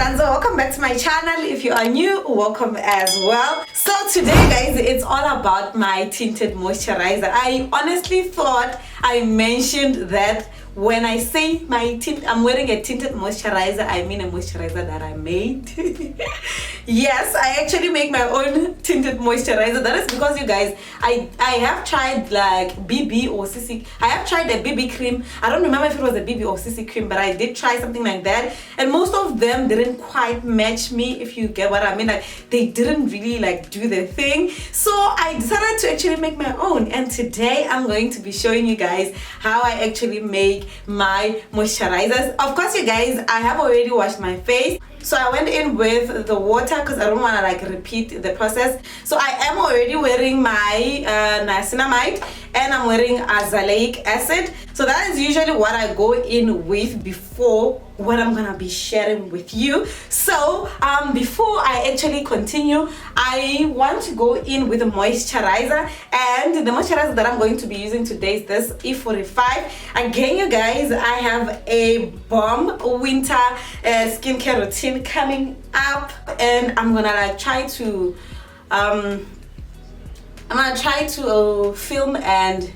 Sanzo, welcome back to my channel. If you are new, welcome as well. So today guys, it's all about my tinted moisturizer. I honestly thought I mentioned that when I say I'm wearing a tinted moisturizer, I mean a moisturizer that I made. Yes, I actually make my own tinted moisturizer. That is because you guys, I have tried like BB or CC. I have tried a BB cream. I don't remember if it was a BB or CC cream, but I did try something like that. And most of them didn't quite match me, if you get what I mean. Like they didn't really like do their thing. So I decided to actually make my own. And today I'm going to be showing you guys how I actually make my moisturizers. Of course you guys, I have already washed my face, so I went in with the water because I don't want to like repeat the process. So I am already wearing my niacinamide and I'm wearing azelaic acid. So that is usually what I go in with before what I'm gonna be sharing with you. So before I actually continue, I want to go in with a moisturizer, and the moisturizer that I'm going to be using today is this E45. Again you guys, I have a bomb winter skincare routine coming up, and I'm gonna like try to film and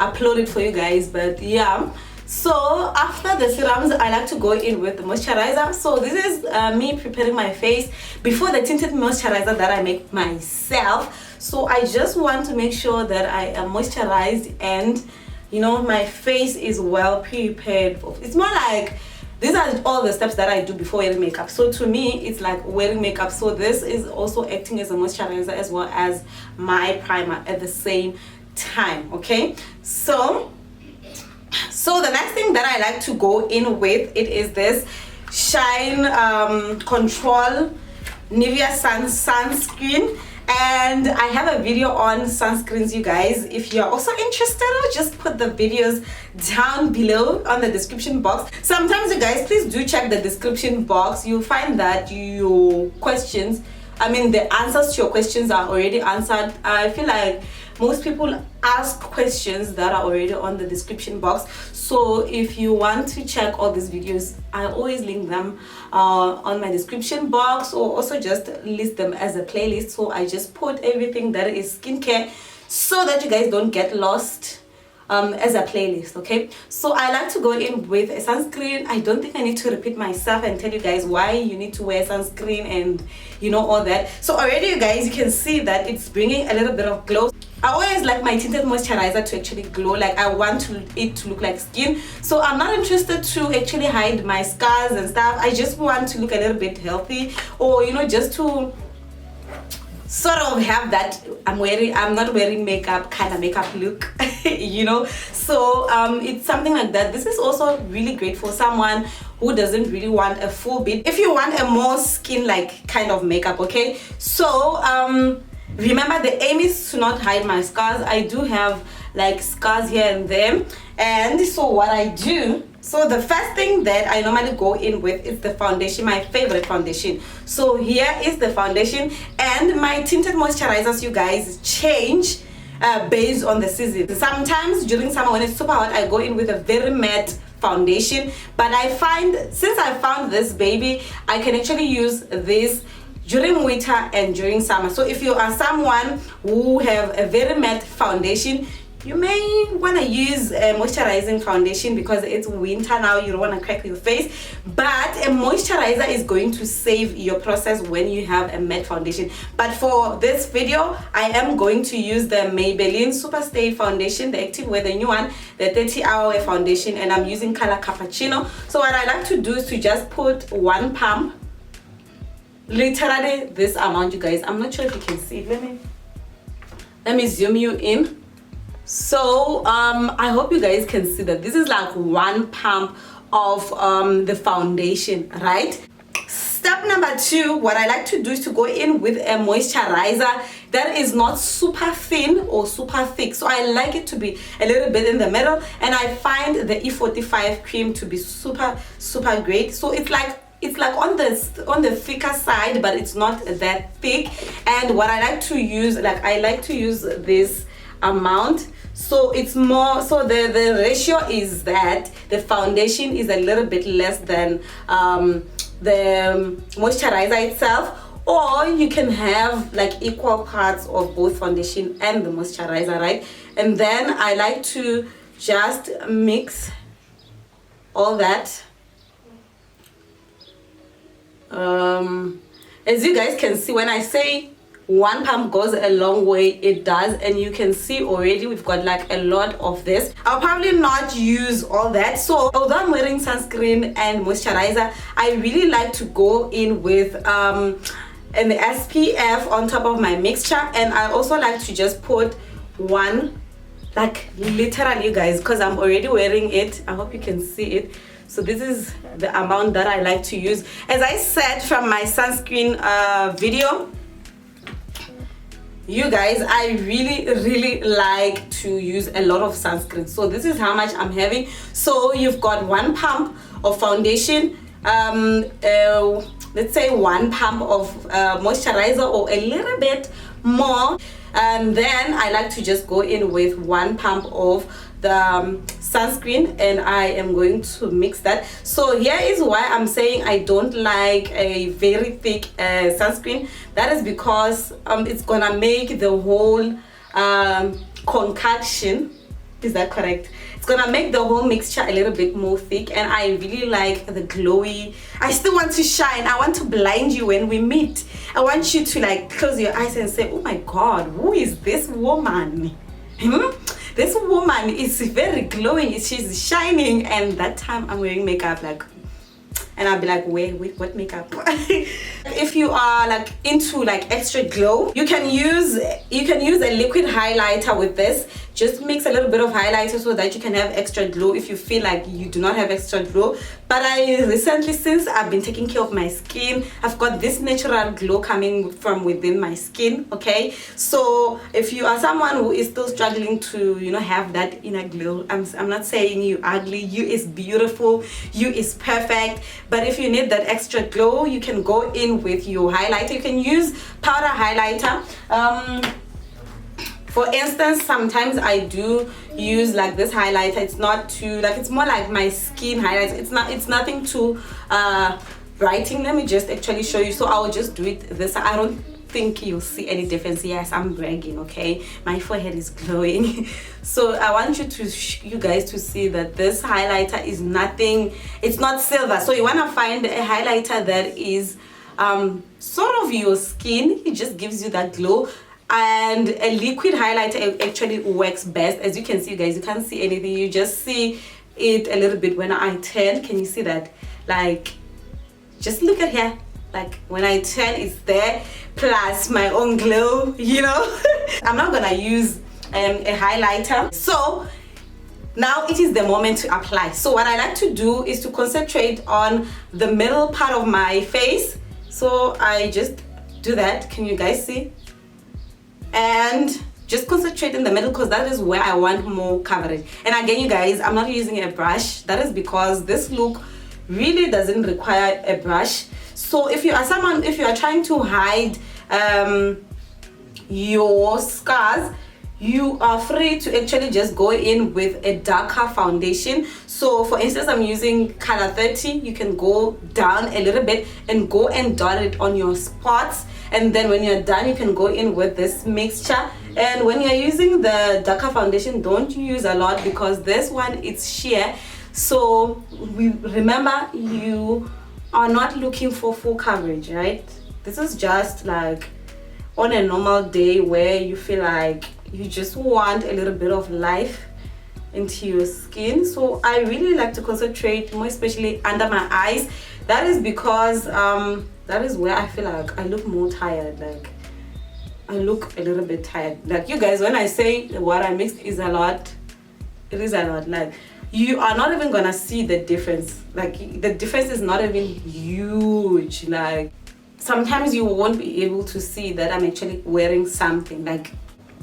upload it for you guys. But yeah, so after the serums, I like to go in with the moisturizer. So this is me preparing my face before the tinted moisturizer that I make myself. So I just want to make sure that I am moisturized and you know my face is well prepared. It's more like these are all the steps that I do before wearing makeup. So to me, it's like wearing makeup. So this is also acting as a moisturizer as well as my primer at the same time. Okay, so the next thing that I like to go in with, it is this Shine Control Nivea Sunscreen. And I have a video on sunscreens, you guys. If you're also interested, I'll just put the videos down below on the description box. Sometimes you guys, please do check the description box. You'll find that your questions, the answers to your questions are already answered. I feel like most people ask questions that are already on the description box. So if you want to check all these videos, I always link them on my description box, or also just list them as a playlist. So I just put everything that is skincare so that you guys don't get lost as a playlist. Okay, so I like to go in with a sunscreen. I don't think I need to repeat myself and tell you guys why you need to wear sunscreen and you know all that. So already you guys, you can see that it's bringing a little bit of glow. I always like my tinted moisturizer to actually glow. Like I want it to look like skin. So I'm not interested to actually hide my scars and stuff. I just want to look a little bit healthy, or you know, just to sort of have that I'm not wearing makeup kind of makeup look. You know, so it's something like that. This is also really great for someone who doesn't really want a full bit. If you want a more skin like kind of makeup, okay? So remember, the aim is to not hide my scars. I do have like scars here and there, and so what I do, so the first thing that I normally go in with is the foundation, my favorite foundation. So here is the foundation, and my tinted moisturizers, you guys, change based on the season. Sometimes during summer when it's super hot, I go in with a very matte foundation, but I find since I found this baby, I can actually use this during winter and during summer. So if you are someone who have a very matte foundation, you may want to use a moisturizing foundation because it's winter now, you don't want to crack your face. But a moisturizer is going to save your process when you have a matte foundation. But for this video, I am going to use the Maybelline Super Stay foundation, the activewear, the new one, the 30-hour foundation, and I'm using color Cappuccino. So what I like to do is to just put one pump, literally this amount, you guys. I'm not sure if you can see it. Let me zoom you in. So I hope you guys can see that this is like one pump of the foundation, right? Step number 2, what I like to do is to go in with a moisturizer that is not super thin or super thick. So I like it to be a little bit in the middle, and I find the E45 cream to be super great. So it's like on the thicker side, but it's not that thick. And what I like to use, I like to use this amount, so it's more, so the ratio is that the foundation is a little bit less than the moisturizer itself, or you can have like equal parts of both foundation and the moisturizer, right? And then I like to just mix all that. As you guys can see, when I say one pump goes a long way, it does, and you can see already we've got like a lot of this. I'll probably not use all that. So although I'm wearing sunscreen and moisturizer, I really like to go in with an SPF on top of my mixture, and I also like to just put one, like literally, you guys, because I'm already wearing it. I hope you can see it. So this is the amount that I like to use. As I said from my sunscreen video, you guys, I really like to use a lot of sunscreen. So this is how much I'm having. So you've got one pump of foundation, let's say one pump of moisturizer or a little bit more, and then I like to just go in with one pump of the sunscreen, and I am going to mix that. So here is why I'm saying I don't like a very thick sunscreen. That is because it's gonna make the whole concoction, is that correct? It's gonna make the whole mixture a little bit more thick, and I really like the glowy. I still want to shine. I want to blind you when we meet. I want you to like close your eyes and say, oh my god, who is this woman? This woman is very glowing, she's shining. And that time I'm wearing makeup, like, and I'll be like, wait, what makeup? If you are like into like extra glow, you can use a liquid highlighter with this. Just mix a little bit of highlighter so that you can have extra glow if you feel like you do not have extra glow. But I recently, since I've been taking care of my skin, I've got this natural glow coming from within my skin, okay? So if you are someone who is still struggling to, you know, have that inner glow, I'm not saying you ugly, you is beautiful, you is perfect. But if you need that extra glow, you can go in with your highlighter. You can use powder highlighter. For instance, sometimes I do use like this highlighter. It's not too, like, it's more like my skin highlighter. It's nothing too brightening. Let me just actually show you. So I will just do it this. I don't think you'll see any difference. Yes, I'm bragging, okay? My forehead is glowing. So I want you guys to see that this highlighter is nothing, it's not silver. So you want to find a highlighter that is sort of your skin. It just gives you that glow. And a liquid highlighter actually works best. As you can see, guys, you can't see anything. You just see it a little bit when I turn. Can you see that? Like, just look at here. Like, when I turn, it's there. Plus my own glow, you know. I'm not gonna use a highlighter. So now it is the moment to apply. So what I like to do is to concentrate on the middle part of my face. So I just do that. Can you guys see? And just concentrate in the middle, because that is where I want more coverage. And again, you guys, I'm not using a brush. That is because this look really doesn't require a brush. So if you are trying to hide your scars, you are free to actually just go in with a darker foundation. So for instance, I'm using color 30. You can go down a little bit and go and dot it on your spots. And then when you're done, you can go in with this mixture. And when you're using the darker foundation, don't use a lot, because this one, it's sheer. So remember, you are not looking for full coverage, right? This is just like on a normal day where you feel like you just want a little bit of life into your skin. So I really like to concentrate more, especially under my eyes. That is because that is where I feel like I look more tired. Like, I look a little bit tired. Like, you guys, when I say what I mixed is a lot, it is a lot. Like, you are not even gonna see the difference. Like, the difference is not even huge. Like, sometimes you won't be able to see that I'm actually wearing something. Like,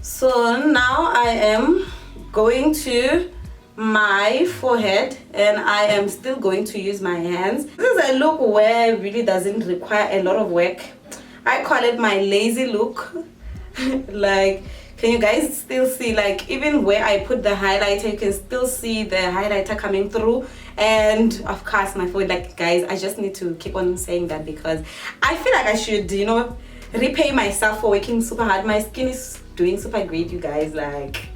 so now I am going to my forehead, and I am still going to use my hands. This is a look where it really doesn't require a lot of work. I call it my lazy look. Like, can you guys still see, like, even where I put the highlighter, you can still see the highlighter coming through, and of course my forehead. Like guys, I just need to keep on saying that because I feel like I should, you know, repay myself for working super hard. My skin is doing super great, you guys. Like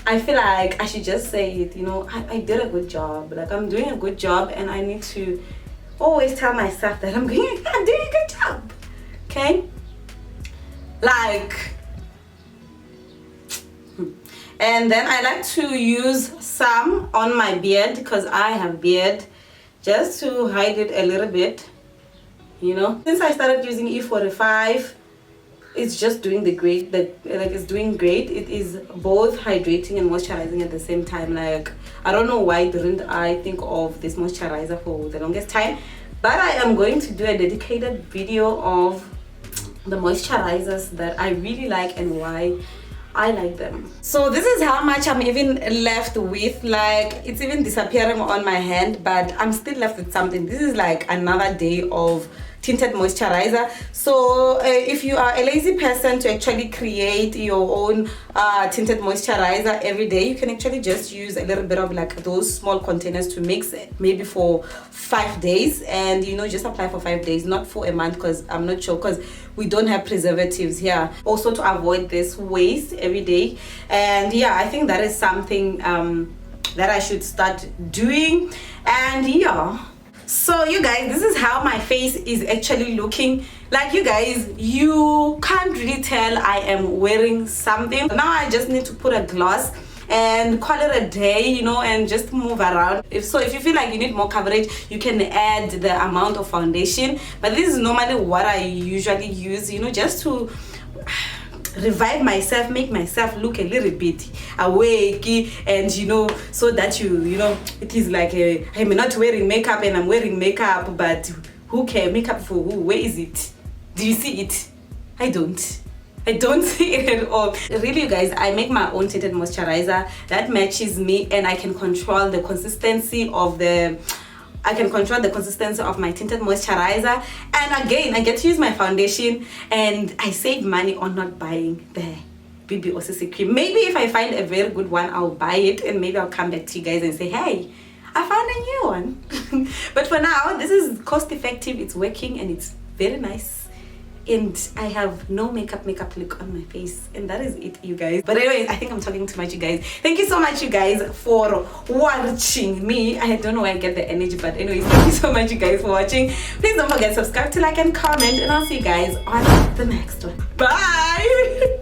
I feel like I should just say it, you know, I did a good job. Like I'm doing a good job, and I need to always tell myself that I'm doing a good job. Okay, like, and then I like to use some on my beard because I have beard, just to hide it a little bit, you know. Since I started using E45, it's just doing it's doing great. It is both hydrating and moisturizing at the same time. Like I don't know why didn't I think of this moisturizer for the longest time, but I am going to do a dedicated video of the moisturizers that I really like and why I like them. So this is how much I'm even left with. Like it's even disappearing on my hand, but I'm still left with something. This is like another day of tinted moisturizer. So if you are a lazy person to actually create your own tinted moisturizer every day, you can actually just use a little bit of like those small containers to mix it, maybe for 5 days, and you know, just apply for 5 days, not for a month, because I'm not sure, because we don't have preservatives here. Also to avoid this waste every day. And yeah, I think that is something that I should start doing. And yeah, so you guys, this is how my face is actually looking. Like you guys, you can't really tell I am wearing something. Now I just need to put a gloss and call it a day, you know, and just move around. If you feel like you need more coverage, you can add the amount of foundation, but this is normally what I usually use, you know, just to revive myself, make myself look a little bit awake, and you know, so that you know, it is like I'm not wearing makeup and I'm wearing makeup, but who cares? Makeup for who? Where is it? Do you see it? I don't see it at all. Really, you guys, I make my own tinted moisturizer that matches me, and I can control the consistency of my tinted moisturizer. And again, I get to use my foundation, and I save money on not buying the BB or CC cream. Maybe if I find a very good one, I'll buy it, and maybe I'll come back to you guys and say, hey, I found a new one. But for now, this is cost effective, it's working, and it's very nice. And I have no makeup look on my face, and that is it, you guys. But anyways, I think I'm talking too much, you guys. Thank you so much, you guys, for watching me. I don't know where I get the energy, but anyways, thank you so much, you guys, for watching. Please don't forget to subscribe, to like, and comment, and I'll see you guys on the next one. Bye.